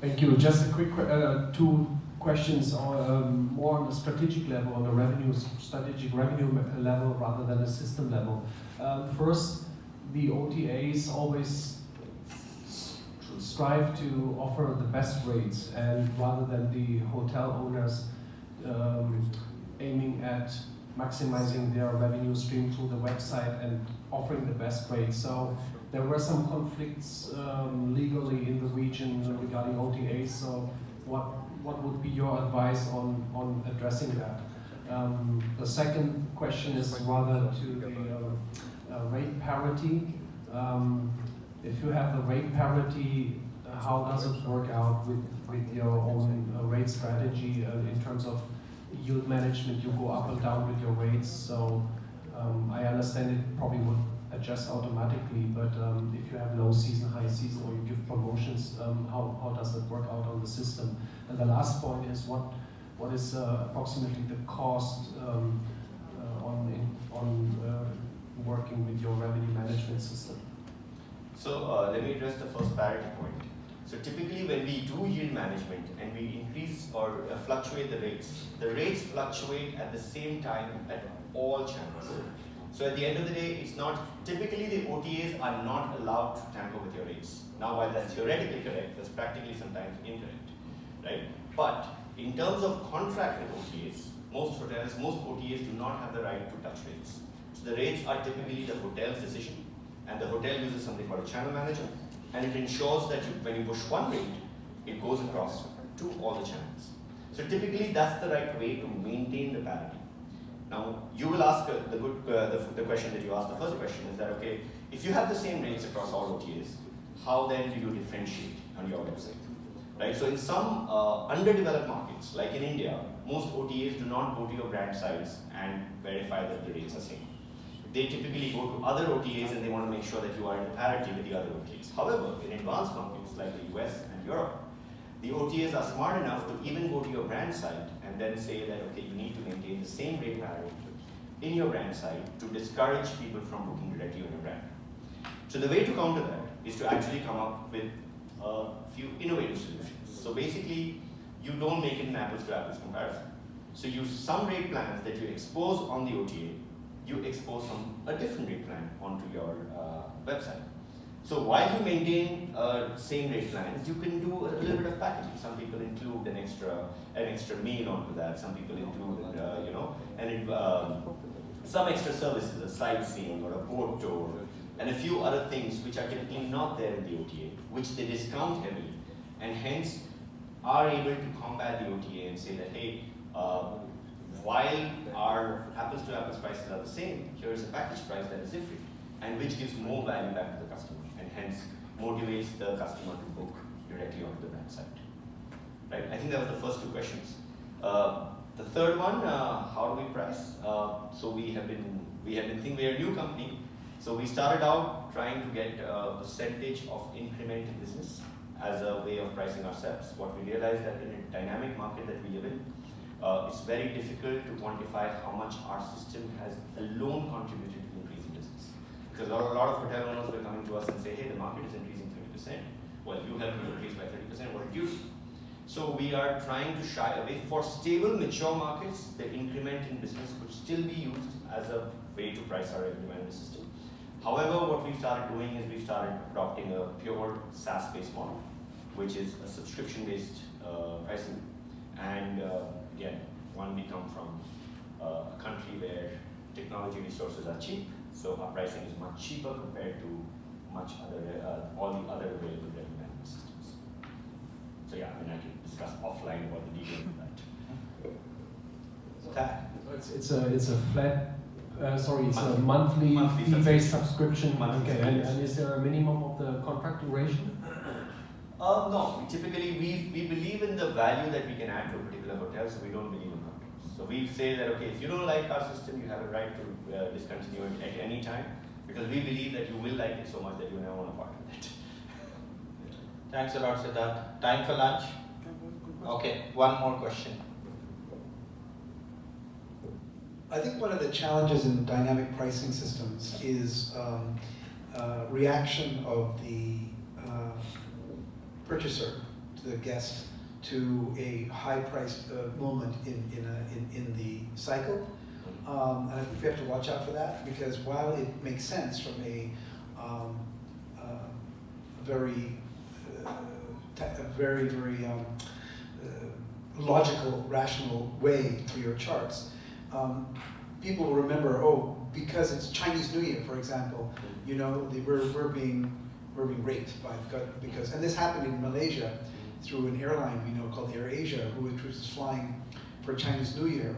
Thank you. Just a quick two questions, more on the strategic level, on the strategic revenue level rather than the system level. First, the OTAs always strive to offer the best rates, and rather than the hotel owners aiming at maximizing their revenue stream through the website and offering the best rates. So there were some conflicts legally in the region regarding OTAs. So what would be your advice on addressing that? The second question is rather to the rate parity. If you have the rate parity, how does it work out with your own rate strategy in terms of yield management? You go up and down with your rates, so I understand it probably would adjust automatically, but if you have low season, high season, or you give promotions, how does it work out on the system? And the last point is what is approximately the cost on working with your revenue management system? So let me address the first parity point. So typically when we do yield management and we increase or fluctuate the rates fluctuate at the same time at all channels. So at the end of the day, it's not, typically the OTAs are not allowed to tamper with your rates. Now while that's theoretically correct, that's practically sometimes incorrect, right? But in terms of contract with OTAs, most OTAs do not have the right to touch rates. So the rates are typically the hotel's decision, and the hotel uses something called a channel manager, and it ensures that when you push one rate, it goes across to all the channels. So typically that's the right way to maintain the parity. Now you will ask the question that you asked, the first question is that, okay, if you have the same rates across all OTAs, how then do you differentiate on your website? Right? So in some underdeveloped markets, like in India, most OTAs do not go to your brand sites and verify that the rates are same. They typically go to other OTAs and they want to make sure that you are in parity with the other OTAs. However, in advanced markets like the US and Europe, the OTAs are smart enough to even go to your brand site and then say that, okay, you need to maintain the same rate parity in your brand site to discourage people from booking directly on your brand. So the way to counter that is to actually come up with a few innovative solutions. So basically, you don't make it an apples to apples comparison. So use some rate plans that you expose on the OTA, you expose a different rate plan onto your website. So while you maintain same rate plans, you can do a little bit of packaging. Some people include an extra meal onto that. Some people include some extra services, a sightseeing or a boat tour, and a few other things which are typically not there in the OTA, which they discount heavily, and hence are able to combat the OTA and say that, hey, while our apples to apples prices are the same, here is a package price that is different, and which gives more value back to the customer, and hence motivates the customer to book directly onto the brand site. Right? I think that was the first two questions. The third one, how do we price? So we have been thinking we're a new company, so we started out trying to get a percentage of incremental business as a way of pricing ourselves. What we realized that in a dynamic market that we live in, it's very difficult to quantify how much our system has alone contributed to increasing business. Because a lot of hotel owners were coming to us and say, hey, the market is increasing 30%. Well, you helped me increase by 30%, what did you do? So we are trying to shy away. For stable, mature markets, the increment in business could still be used as a way to price our revenue management system. However, what we've started doing is we've started adopting a pure SaaS-based model, which is a subscription-based pricing. And again, we come from a country where technology resources are cheap, so our pricing is much cheaper compared to all the other available revenue management systems. So yeah, I can discuss offline about the details of that. It's a flat. It's a monthly fee-based subscription. Okay, and is there a minimum of the contract duration? No, we believe in the value that we can add to a particular hotel, so we don't believe in contracts. So we say that, okay, if you don't like our system, you have a right to discontinue it at any time, because we believe that you will like it so much that you never want to part with it. Thanks a lot, Siddharth. Time for lunch? Okay, one more question. I think one of the challenges in dynamic pricing systems is reaction of the purchaser the guest to a high-priced moment in the cycle. And I think we have to watch out for that, because while it makes sense from a very logical, rational way through your charts, people will remember, oh, because it's Chinese New Year, for example, you know, we're being raped by because, and this happened in Malaysia through an airline we know called AirAsia, which was flying for Chinese New Year,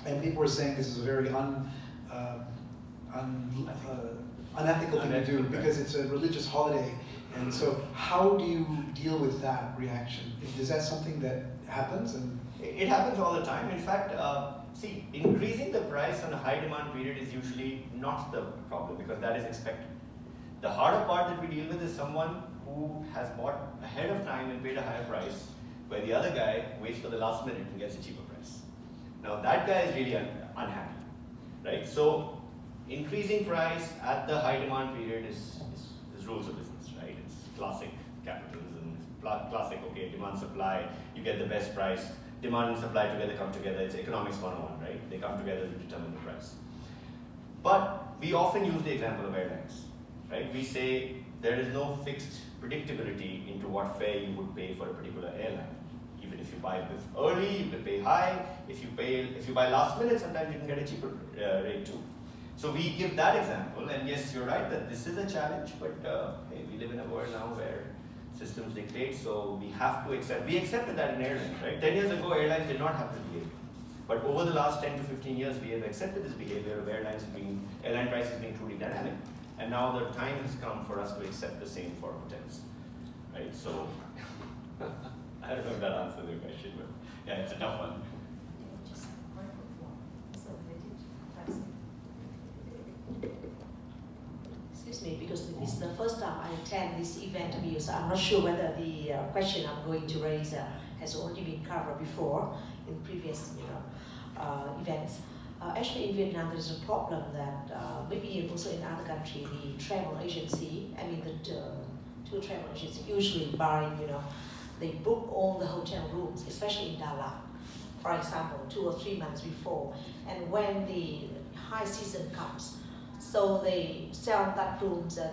and people were saying this is a very unethical thing to do because it's a religious holiday. And so, how do you deal with that reaction? Is that something that happens? And it happens all the time. In fact, see, increasing the price on a high demand period is usually not the problem, because that is expected. The harder part that we deal with is someone who has bought ahead of time and paid a higher price, where the other guy waits for the last minute and gets a cheaper price. Now that guy is really unhappy, right? So increasing price at the high demand period is rules of business, right? It's classic capitalism, it's classic, okay, demand supply, you get the best price, demand and supply together come together, it's economics 101, right? They come together to determine the price. But we often use the example of airlines, right? We say there is no fixed predictability into what fare you would pay for a particular airline. Even if you buy early, you can pay high. If you buy last minute, sometimes you can get a cheaper rate too. So we give that example, and yes, you're right that this is a challenge, but hey, we live in a world now where systems dictate, so we have to accept. We accepted that in airlines, right? 10 years ago, airlines did not have this behavior. But over the last 10 to 15 years, we have accepted this behavior of airline prices being truly dynamic. And now the time has come for us to accept the same for hotels, right? So, I don't know if that answers your question, but yeah, it's a tough one. Just one quick one. So excuse me, because this is the first time I attend this event of yours, so I'm not sure whether the question I'm going to raise has already been covered before in previous, events. Actually, in Vietnam, there is a problem that maybe also in other countries, the travel agency, the tour travel agency usually buy, they book all the hotel rooms, especially in Dalat, for example, 2 or 3 months before. And when the high season comes, so they sell that rooms to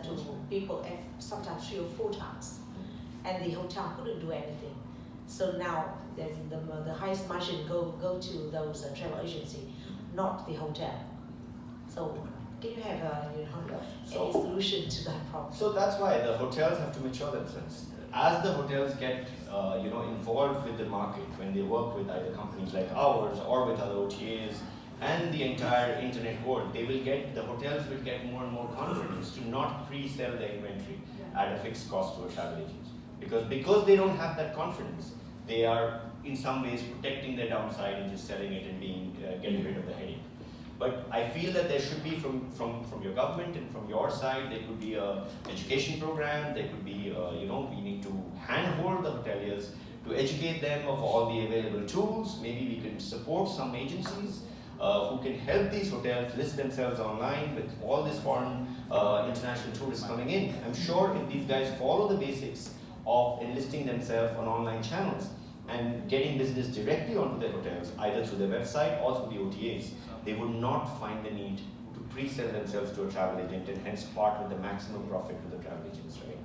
people sometimes 3 or 4 times, and the hotel couldn't do anything. So now the highest margin go to those travel agency, not the hotel. So can you have any solution to that problem? So that's why the hotels have to mature themselves. As the hotels get involved with the market, when they work with either companies like ours or with other OTAs and the entire internet world, the hotels will get more and more confidence to not pre-sell their inventory at a fixed cost to a travel agent. Because they don't have that confidence, they are in some ways protecting their downside and just selling it and getting rid of the headache. But I feel that there should be from your government and from your side, there could be an education program, there could be, we need to handhold the hoteliers to educate them of all the available tools. Maybe we can support some agencies who can help these hotels list themselves online with all this foreign international tourists coming in. I'm sure if these guys follow the basics of enlisting themselves on online channels and getting business directly onto their hotels, either through their website or through the OTAs, they would not find the need to pre-sell themselves to a travel agent and hence part with the maximum profit to the travel agents, right?